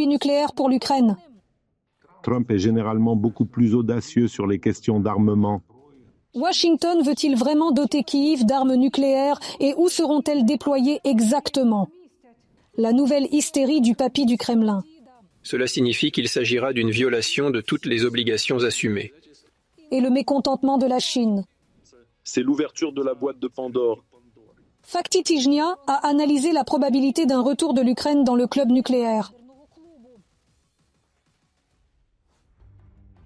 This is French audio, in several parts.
l'appui nucléaire pour l'Ukraine. Trump est généralement beaucoup plus audacieux sur les questions d'armement. Washington veut-il vraiment doter Kiev d'armes nucléaires et où seront-elles déployées exactement? La nouvelle hystérie du papy du Kremlin. Cela signifie qu'il s'agira d'une violation de toutes les obligations assumées. Et le mécontentement de la Chine. C'est l'ouverture de la boîte de Pandore. Fakti Tijnia a analysé la probabilité d'un retour de l'Ukraine dans le club nucléaire.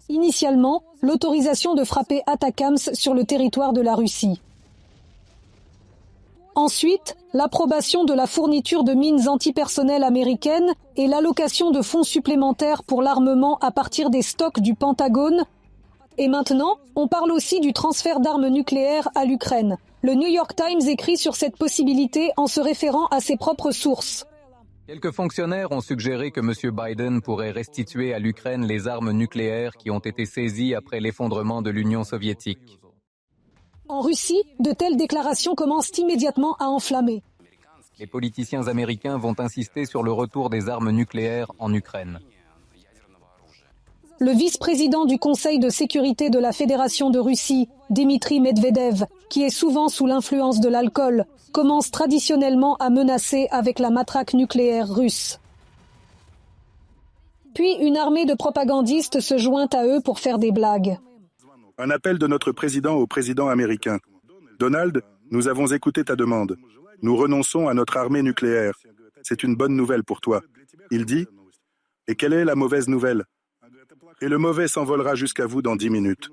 Initialement, l'autorisation de frapper Atacams sur le territoire de la Russie. Ensuite, l'approbation de la fourniture de mines antipersonnelles américaines et l'allocation de fonds supplémentaires pour l'armement à partir des stocks du Pentagone. Et maintenant, on parle aussi du transfert d'armes nucléaires à l'Ukraine. Le New York Times écrit sur cette possibilité en se référant à ses propres sources. Quelques fonctionnaires ont suggéré que M. Biden pourrait restituer à l'Ukraine les armes nucléaires qui ont été saisies après l'effondrement de l'Union soviétique. En Russie, de telles déclarations commencent immédiatement à enflammer. Les politiciens américains vont insister sur le retour des armes nucléaires en Ukraine. Le vice-président du Conseil de sécurité de la Fédération de Russie, Dmitri Medvedev, qui est souvent sous l'influence de l'alcool, commence traditionnellement à menacer avec la matraque nucléaire russe. Puis une armée de propagandistes se joint à eux pour faire des blagues. Un appel de notre président au président américain. Donald, nous avons écouté ta demande. Nous renonçons à notre armée nucléaire. C'est une bonne nouvelle pour toi. Il dit, et quelle est la mauvaise nouvelle? Et le mauvais s'envolera jusqu'à vous dans 10 minutes.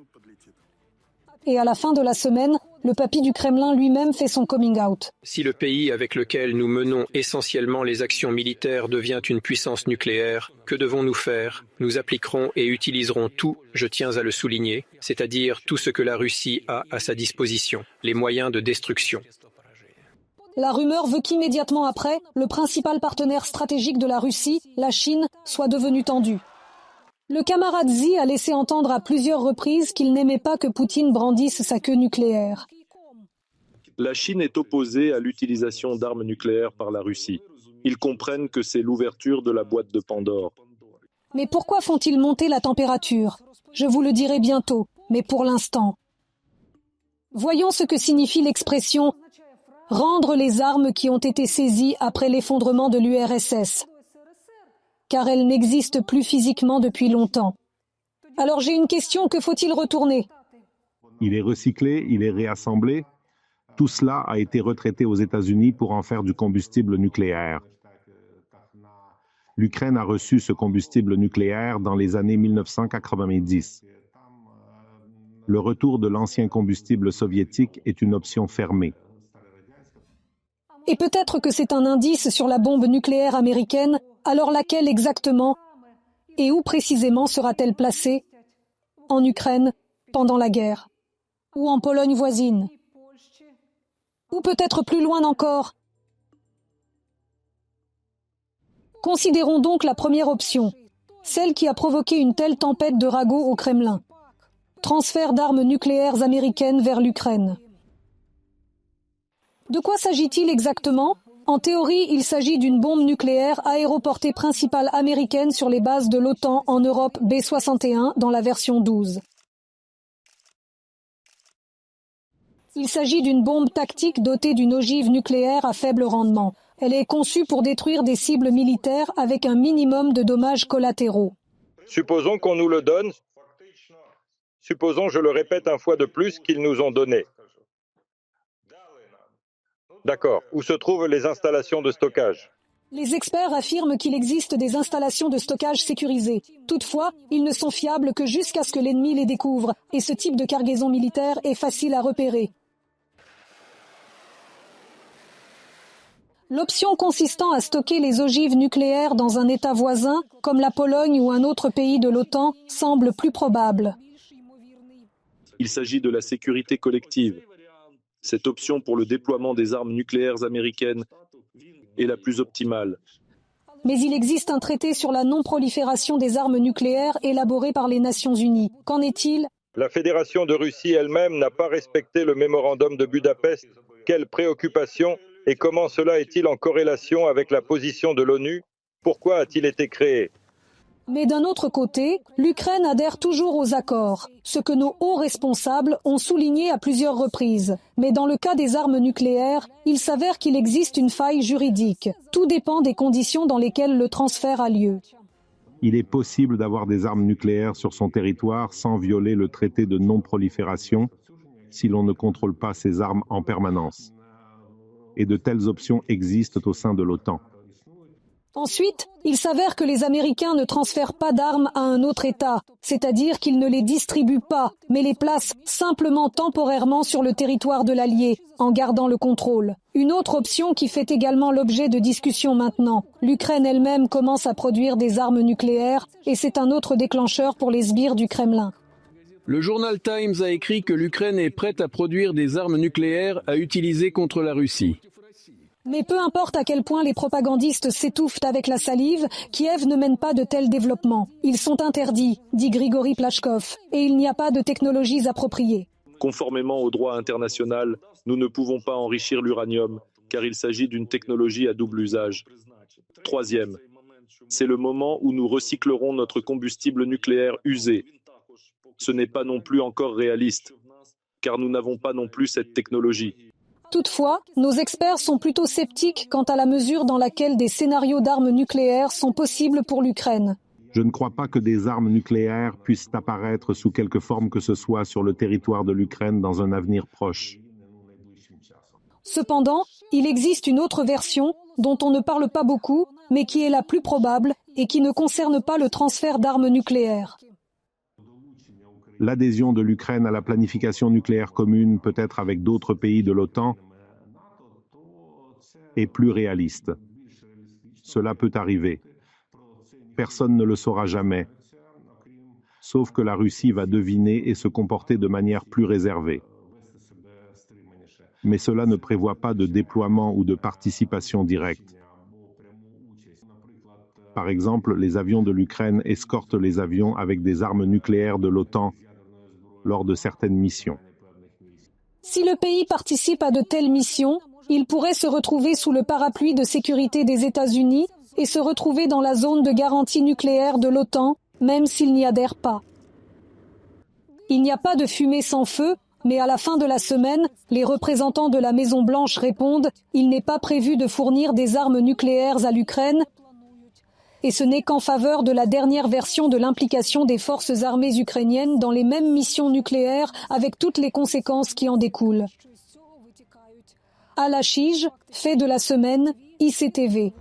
Et à la fin de la semaine, le papy du Kremlin lui-même fait son coming out. Si le pays avec lequel nous menons essentiellement les actions militaires devient une puissance nucléaire, que devons-nous faire? Nous appliquerons et utiliserons tout, je tiens à le souligner, c'est-à-dire tout ce que la Russie a à sa disposition, les moyens de destruction. La rumeur veut qu'immédiatement après, le principal partenaire stratégique de la Russie, la Chine, soit devenu tendu. Le camarade Xi a laissé entendre à plusieurs reprises qu'il n'aimait pas que Poutine brandisse sa queue nucléaire. La Chine est opposée à l'utilisation d'armes nucléaires par la Russie. Ils comprennent que c'est l'ouverture de la boîte de Pandore. Mais pourquoi font-ils monter la température? Je vous le dirai bientôt, mais pour l'instant. Voyons ce que signifie l'expression « rendre les armes qui ont été saisies après l'effondrement de l'URSS ». Car elle n'existe plus physiquement depuis longtemps. Alors j'ai une question, que faut-il retourner? Il est recyclé, il est réassemblé. Tout cela a été retraité aux États-Unis pour en faire du combustible nucléaire. L'Ukraine a reçu ce combustible nucléaire dans les années 1990. Le retour de l'ancien combustible soviétique est une option fermée. Et peut-être que c'est un indice sur la bombe nucléaire américaine. Alors laquelle exactement et où précisément sera-t-elle placée? En Ukraine, pendant la guerre? Ou en Pologne voisine? Ou peut-être plus loin encore? Considérons donc la première option, celle qui a provoqué une telle tempête de ragots au Kremlin. Transfert d'armes nucléaires américaines vers l'Ukraine. De quoi s'agit-il exactement? En théorie, il s'agit d'une bombe nucléaire aéroportée principale américaine sur les bases de l'OTAN en Europe B-61 dans la version 12. Il s'agit d'une bombe tactique dotée d'une ogive nucléaire à faible rendement. Elle est conçue pour détruire des cibles militaires avec un minimum de dommages collatéraux. Supposons qu'on nous le donne. Supposons, je le répète une fois de plus, qu'ils nous ont donné. D'accord. Où se trouvent les installations de stockage? Les experts affirment qu'il existe des installations de stockage sécurisées. Toutefois, ils ne sont fiables que jusqu'à ce que l'ennemi les découvre, et ce type de cargaison militaire est facile à repérer. L'option consistant à stocker les ogives nucléaires dans un État voisin, comme la Pologne ou un autre pays de l'OTAN, semble plus probable. Il s'agit de la sécurité collective. Cette option pour le déploiement des armes nucléaires américaines est la plus optimale. Mais il existe un traité sur la non-prolifération des armes nucléaires élaboré par les Nations Unies. Qu'en est-il? La Fédération de Russie elle-même n'a pas respecté le mémorandum de Budapest. Quelle préoccupation et comment cela est-il en corrélation avec la position de l'ONU? Pourquoi a-t-il été créé? Mais d'un autre côté, l'Ukraine adhère toujours aux accords, ce que nos hauts responsables ont souligné à plusieurs reprises. Mais dans le cas des armes nucléaires, il s'avère qu'il existe une faille juridique. Tout dépend des conditions dans lesquelles le transfert a lieu. Il est possible d'avoir des armes nucléaires sur son territoire sans violer le traité de non-prolifération si l'on ne contrôle pas ces armes en permanence. Et de telles options existent au sein de l'OTAN. Ensuite, il s'avère que les Américains ne transfèrent pas d'armes à un autre État, c'est-à-dire qu'ils ne les distribuent pas, mais les placent simplement temporairement sur le territoire de l'allié, en gardant le contrôle. Une autre option qui fait également l'objet de discussions maintenant. L'Ukraine elle-même commence à produire des armes nucléaires, et c'est un autre déclencheur pour les sbires du Kremlin. Le journal Times a écrit que l'Ukraine est prête à produire des armes nucléaires à utiliser contre la Russie. Mais peu importe à quel point les propagandistes s'étouffent avec la salive, Kiev ne mène pas de tels développements. Ils sont interdits, dit Grigory Plachkov, et il n'y a pas de technologies appropriées. Conformément au droit international, nous ne pouvons pas enrichir l'uranium, car il s'agit d'une technologie à double usage. Troisième, c'est le moment où nous recyclerons notre combustible nucléaire usé. Ce n'est pas non plus encore réaliste, car nous n'avons pas non plus cette technologie. Toutefois, nos experts sont plutôt sceptiques quant à la mesure dans laquelle des scénarios d'armes nucléaires sont possibles pour l'Ukraine. Je ne crois pas que des armes nucléaires puissent apparaître sous quelque forme que ce soit sur le territoire de l'Ukraine dans un avenir proche. Cependant, il existe une autre version dont on ne parle pas beaucoup, mais qui est la plus probable et qui ne concerne pas le transfert d'armes nucléaires. L'adhésion de l'Ukraine à la planification nucléaire commune, peut-être avec d'autres pays de l'OTAN, est plus réaliste. Cela peut arriver. Personne ne le saura jamais, sauf que la Russie va deviner et se comporter de manière plus réservée. Mais cela ne prévoit pas de déploiement ou de participation directe. Par exemple, les avions de l'Ukraine escortent les avions avec des armes nucléaires de l'OTAN lors de certaines missions. Si le pays participe à de telles missions, il pourrait se retrouver sous le parapluie de sécurité des États-Unis et se retrouver dans la zone de garantie nucléaire de l'OTAN, même s'il n'y adhère pas. Il n'y a pas de fumée sans feu, mais à la fin de la semaine, les représentants de la Maison-Blanche répondent « Il n'est pas prévu de fournir des armes nucléaires à l'Ukraine » et ce n'est qu'en faveur de la dernière version de l'implication des forces armées ukrainiennes dans les mêmes missions nucléaires avec toutes les conséquences qui en découlent. Al Hachij, fait de la semaine, ICTV.